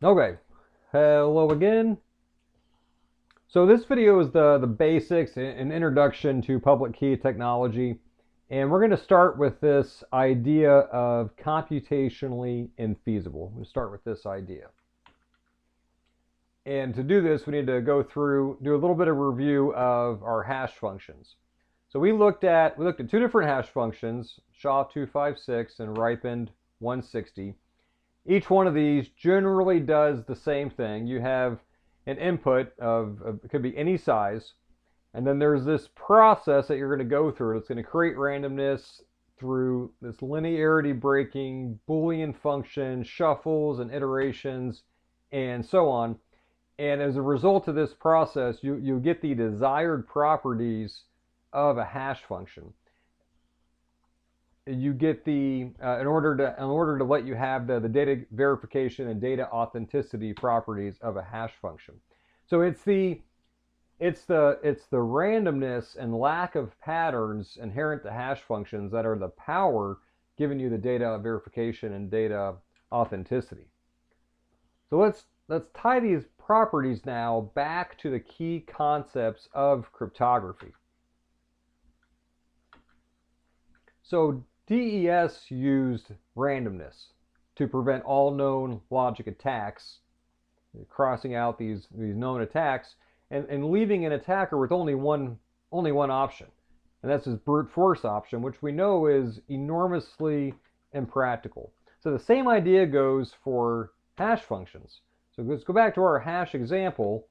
Okay, hello again. So this video is the basics, an introduction to public key technology. And we're going to start with this idea of computationally infeasible. We'll start with this idea. And to do this, we need to go through, do a little bit of review of our hash functions. So we looked at two different hash functions, SHA-256 and ripened 160. Each one of these generally does the same thing. You have an input of it could be any size, and then there's this process that you're going to go through. It's going to create randomness through this linearity breaking, Boolean functions, shuffles and iterations, and so on. And as a result of this process, you get the desired properties of a hash function. You get the in order to let you have the data verification and data authenticity properties of a hash function. So it's the randomness and lack of patterns inherent to hash functions that are the power giving you the data verification and data authenticity. So let's tie these properties now back to the key concepts of cryptography. So DES used randomness to prevent all known logic attacks, crossing out these known attacks, and leaving an attacker with only one option, and that's his brute force option, which we know is enormously impractical. So the same idea goes for hash functions. So let's go back to our hash example.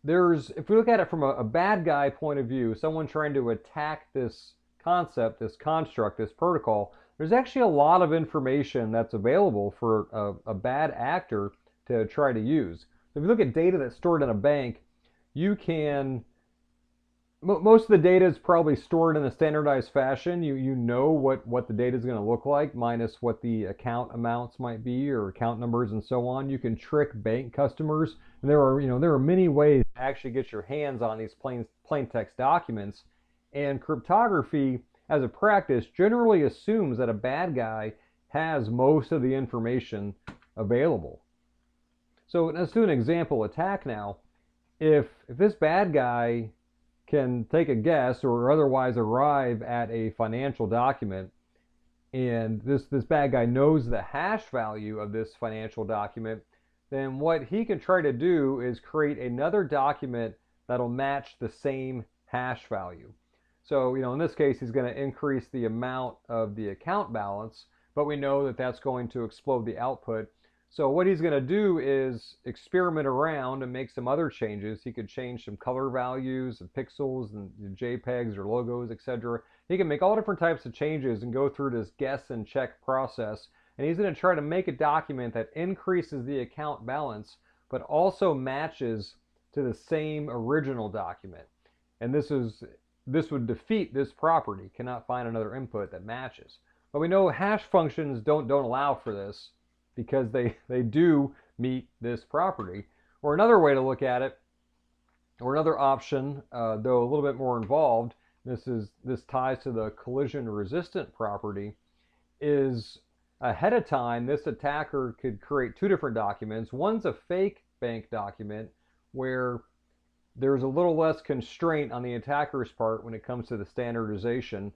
If we look at it from a bad guy point of view, someone trying to attack this concept, this construct, this protocol, there's actually a lot of information that's available for a bad actor to try to use. So if you look at data that's stored in a bank, most of the data is probably stored in a standardized fashion. You know what the data is going to look like, minus what the account amounts might be or account numbers and so on. You can trick bank customers, and there are many ways to actually get your hands on these plain text documents. And cryptography, as a practice, generally assumes that a bad guy has most of the information available. So let's do an example attack now. If this bad guy can take a guess or otherwise arrive at a financial document, and this bad guy knows the hash value of this financial document, then what he can try to do is create another document that'll match the same hash value. So, in this case, he's going to increase the amount of the account balance, but we know that that's going to explode the output. So what he's going to do is experiment around and make some other changes. He could change some color values and pixels and JPEGs or logos, etc. He can make all different types of changes and go through this guess and check process. And he's going to try to make a document that increases the account balance, but also matches to the same original document. And this would defeat this property, cannot find another input that matches. But we know hash functions don't allow for this, because they do meet this property. Or another way to look at it, or another option, though a little bit more involved, this ties to the collision resistant property, is ahead of time this attacker could create two different documents. One's a fake bank document where there's a little less constraint on the attacker's part when it comes to the standardization,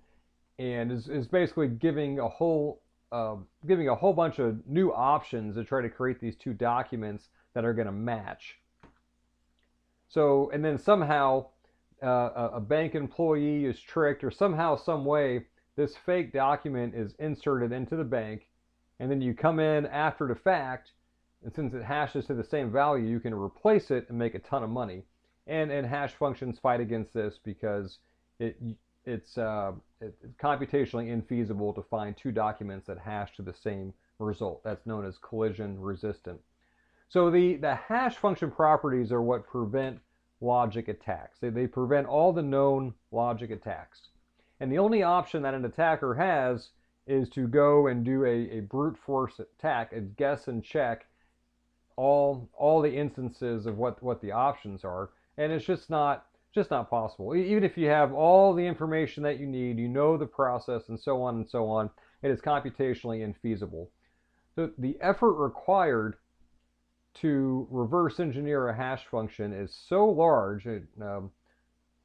and is basically giving a whole bunch of new options to try to create these two documents that are going to match. So, and then somehow a bank employee is tricked, or somehow, some way, this fake document is inserted into the bank, and then you come in after the fact, and since it hashes to the same value, you can replace it and make a ton of money. And hash functions fight against this because it's computationally infeasible to find two documents that hash to the same result. That's known as collision resistant. So the hash function properties are what prevent logic attacks. They prevent all the known logic attacks. And the only option that an attacker has is to go and do a brute force attack, a guess and check all the instances of what the options are. And it's just not possible. Even if you have all the information that you need, you know the process and so on, it is computationally infeasible. So the effort required to reverse engineer a hash function is so large,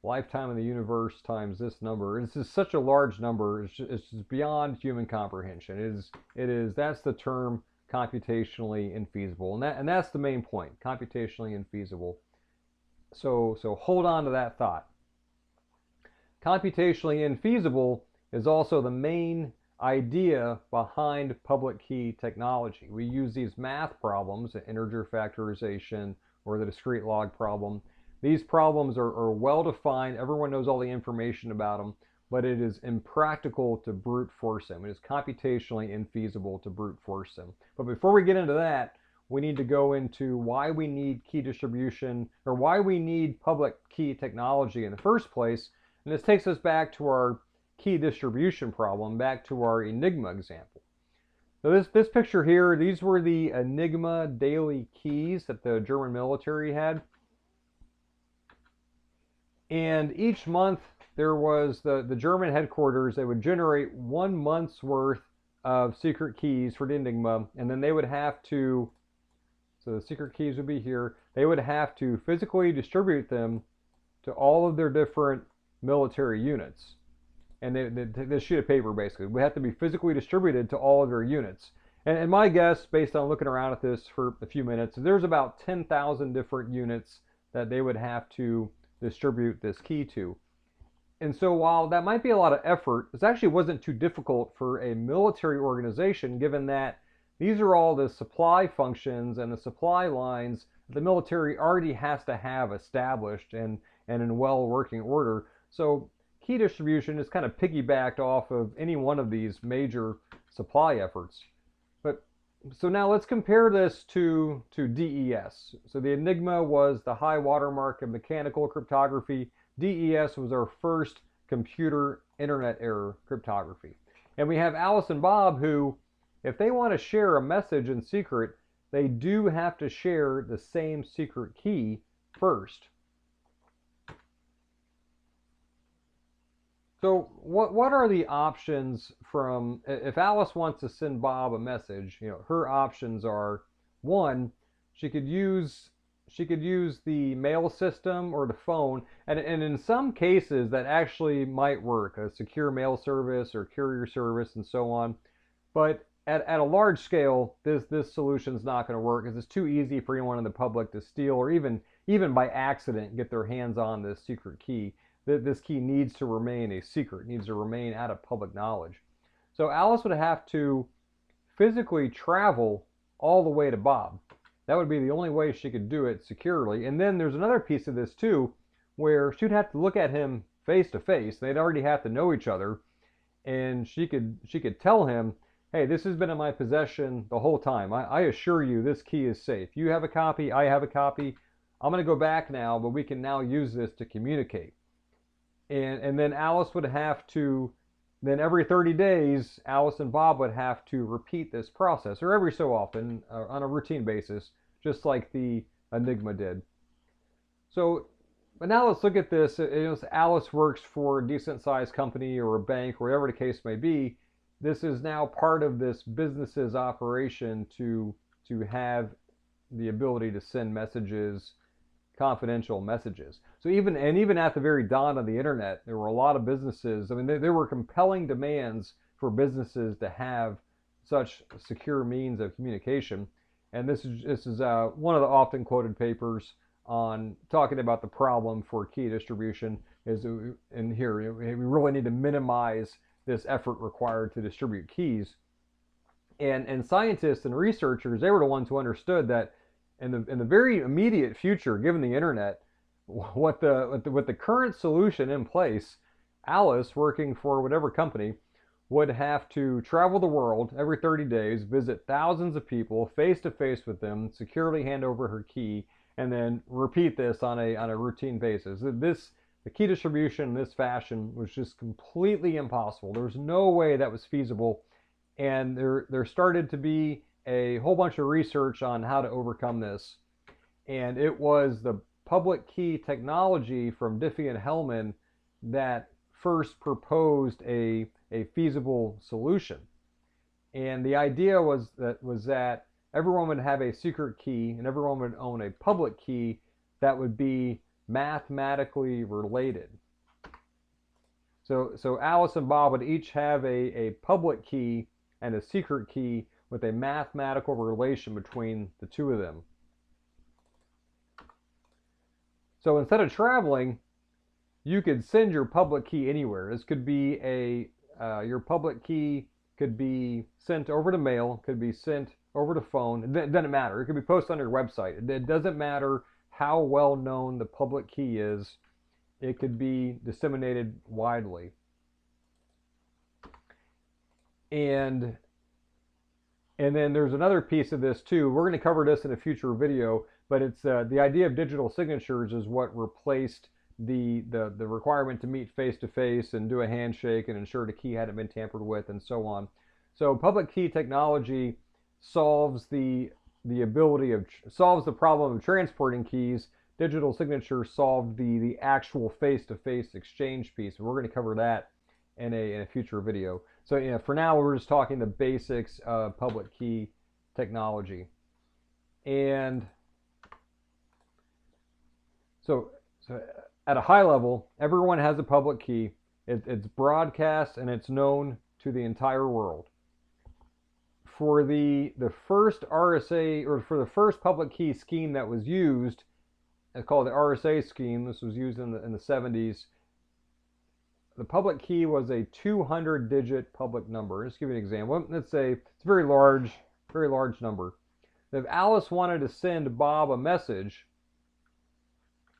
lifetime of the universe times this number. This is such a large number. It's just beyond human comprehension. That's the term, computationally infeasible, and that's the main point, computationally infeasible. So hold on to that thought. Computationally infeasible is also the main idea behind public key technology. We use these math problems, the integer factorization or the discrete log problem. These problems are well defined. Everyone knows all the information about them, but it is impractical to brute force them. It is computationally infeasible to brute force them. But before we get into that, we need to go into why we need key distribution, or why we need public key technology in the first place. And this takes us back to our key distribution problem, back to our Enigma example. So this picture here, these were the Enigma daily keys that the German military had. And each month there was the German headquarters, they would generate 1 month's worth of secret keys for the Enigma, and then they would have to, so the secret keys would be here, they would have to physically distribute them to all of their different military units. And this sheet of paper basically would have to be physically distributed to all of their units. And my guess, based on looking around at this for a few minutes, there's about 10,000 different units that they would have to distribute this key to. And so while that might be a lot of effort, this actually wasn't too difficult for a military organization, given that these are all the supply functions and the supply lines the military already has to have established and in well working order. So key distribution is kind of piggybacked off of any one of these major supply efforts. So now let's compare this to DES. So the Enigma was the high watermark of mechanical cryptography. DES was our first computer internet error cryptography. And we have Alice and Bob who, if they want to share a message in secret, they do have to share the same secret key first. So what are the options from, if Alice wants to send Bob a message, her options are, one, she could use the mail system or the phone, and in some cases that actually might work, a secure mail service or courier service and so on. But at a large scale, this solution is not going to work because it's too easy for anyone in the public to steal or even by accident get their hands on this secret key. This key needs to remain a secret, needs to remain out of public knowledge. So Alice would have to physically travel all the way to Bob. That would be the only way she could do it securely. And then there's another piece of this too, where she'd have to look at him face to face. They'd already have to know each other, and she could tell him, hey, this has been in my possession the whole time. I assure you this key is safe. You have a copy, I have a copy. I'm going to go back now, but we can now use this to communicate. And then Alice would have to, then every 30 days, Alice and Bob would have to repeat this process, or every so often, on a routine basis, just like the Enigma did. So, but now let's look at this. Alice works for a decent-sized company or a bank, or whatever the case may be. This is now part of this business's operation to have the ability to send messages, confidential messages. So even at the very dawn of the internet, there were a lot of businesses. I mean, there were compelling demands for businesses to have such secure means of communication. And this is one of the often quoted papers on talking about the problem for key distribution. Is in here we really need to minimize this effort required to distribute keys. And scientists and researchers, they were the ones who understood that in the very immediate future, given the internet, with the current solution in place, Alice, working for whatever company, would have to travel the world every 30 days, visit thousands of people, face to face with them, securely hand over her key, and then repeat this on a routine basis. The key distribution in this fashion was just completely impossible. There was no way that was feasible, and there started to be a whole bunch of research on how to overcome this. And it was the public key technology from Diffie and Hellman that first proposed a feasible solution. And the idea was that everyone would have a secret key and everyone would own a public key that would be mathematically related. So Alice and Bob would each have a public key and a secret key with a mathematical relation between the two of them. So instead of traveling, you could send your public key anywhere. This could be your public key could be sent over to mail, could be sent over to phone. It doesn't matter. It could be posted on your website. It doesn't matter how well known the public key is. It could be disseminated widely. And then there's another piece of this too. We're going to cover this in a future video, but it's the idea of digital signatures is what replaced the requirement to meet face to face and do a handshake and ensure the key hadn't been tampered with and so on. So public key technology solves the problem of transporting keys. Digital signature solved the actual face-to-face exchange piece. We're going to cover that in a future video. So for now, we're just talking the basics of public key technology. And so at a high level, everyone has a public key. It's broadcast and it's known to the entire world. For the first RSA, or for the first public key scheme that was used, it's called the RSA scheme. This was used in the 70s. The public key was a 200-digit public number. Let's give you an example. Let's say it's a very large number. If Alice wanted to send Bob a message,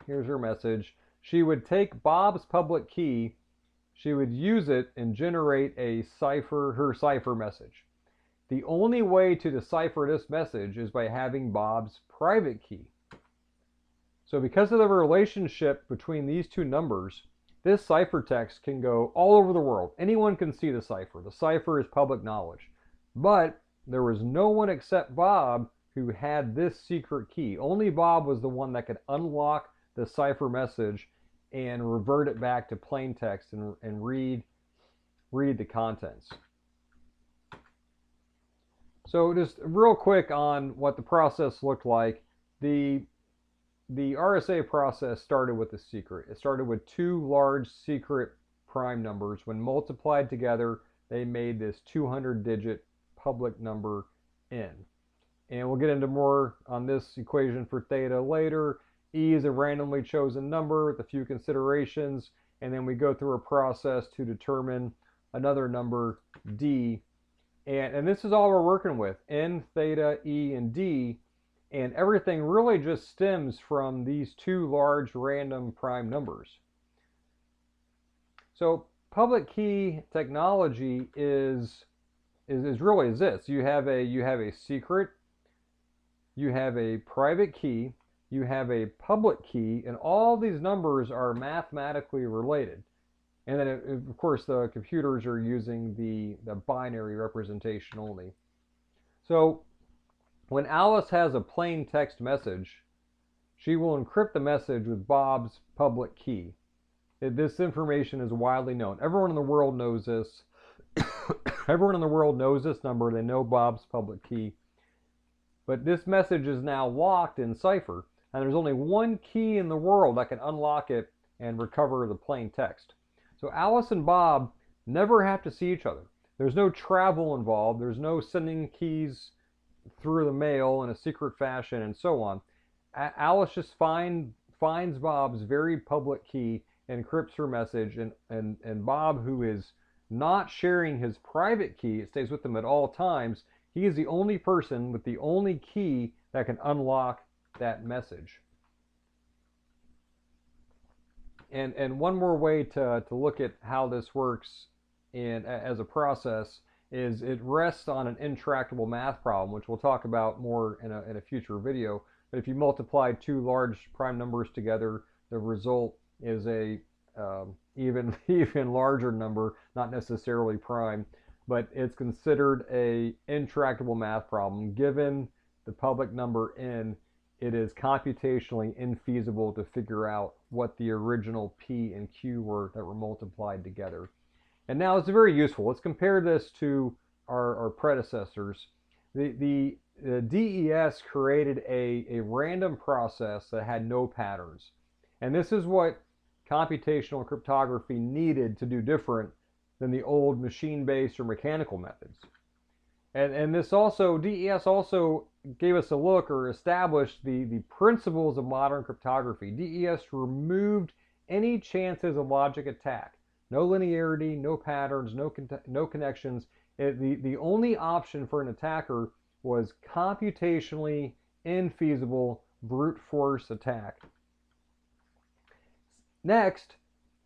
here's her message. She would take Bob's public key, she would use it and generate her cipher message. The only way to decipher this message is by having Bob's private key. So because of the relationship between these two numbers, this ciphertext can go all over the world. Anyone can see the cipher. The cipher is public knowledge. But there was no one except Bob who had this secret key. Only Bob was the one that could unlock the cipher message and revert it back to plain text and read the contents. So just real quick on what the process looked like. The RSA process started with a secret. It started with two large secret prime numbers. When multiplied together, they made this 200-digit public number N. And we'll get into more on this equation for theta later. E is a randomly chosen number with a few considerations, and then we go through a process to determine another number, D. And this is all we're working with, N, theta, E, and D. And everything really just stems from these two large random prime numbers. So public key technology is really this. You have a secret, you have a private key, you have a public key, and all these numbers are mathematically related. And then, of course, the computers are using the binary representation only. So when Alice has a plain text message, she will encrypt the message with Bob's public key. This information is widely known. Everyone in the world knows this. Everyone in the world knows this number. They know Bob's public key. But this message is now locked in cipher, and there's only one key in the world that can unlock it and recover the plain text. So Alice and Bob never have to see each other. There's no travel involved. There's no sending keys through the mail in a secret fashion and so on. Alice just finds Bob's very public key, encrypts her message, and Bob, who is not sharing his private key, it stays with him at all times, he is the only person with the only key that can unlock that message. And one more way to look at how this works as a process is it rests on an intractable math problem, which we'll talk about more in a future video. But if you multiply two large prime numbers together, the result is a even larger number, not necessarily prime, but it's considered a intractable math problem. Given the public number N, it is computationally infeasible to figure out what the original P and Q were that were multiplied together. And now it's very useful. Let's compare this to our predecessors. The DES created a random process that had no patterns. And this is what computational cryptography needed to do different than the old machine-based or mechanical methods. And this also, DES also gave us a look or established the principles of modern cryptography. DES removed any chances of logic attack. No linearity, no patterns, no connections. The only option for an attacker was computationally infeasible brute force attack. Next,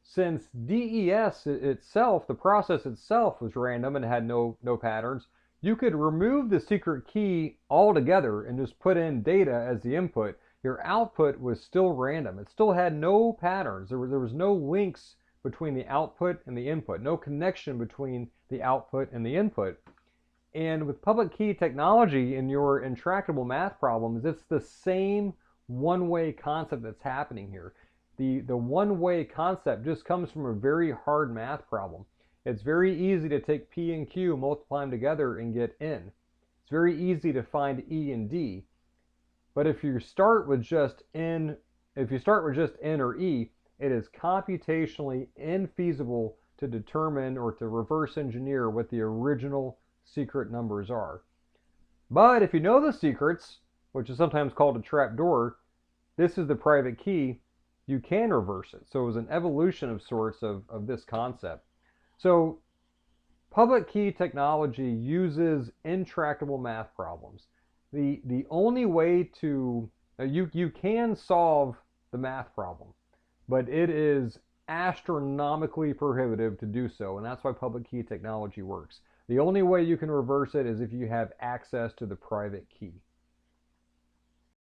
since DES itself, the process itself was random and had no patterns, you could remove the secret key altogether and just put in data as the input. Your output was still random. It still had no patterns. There was no links between the output and the input, no connection between the output and the input. And with public key technology in your intractable math problems, it's the same one-way concept that's happening here. The one-way concept just comes from a very hard math problem. It's very easy to take P and Q, multiply them together, and get N. It's very easy to find E and D. But if you start with just N or E, it is computationally infeasible to determine or to reverse engineer what the original secret numbers are. But if you know the secrets, which is sometimes called a trapdoor, this is the private key, you can reverse it. So it was an evolution of sorts of this concept. So public key technology uses intractable math problems. The only way to, you can solve the math problem, but it is astronomically prohibitive to do so, and that's why public key technology works. The only way you can reverse it is if you have access to the private key.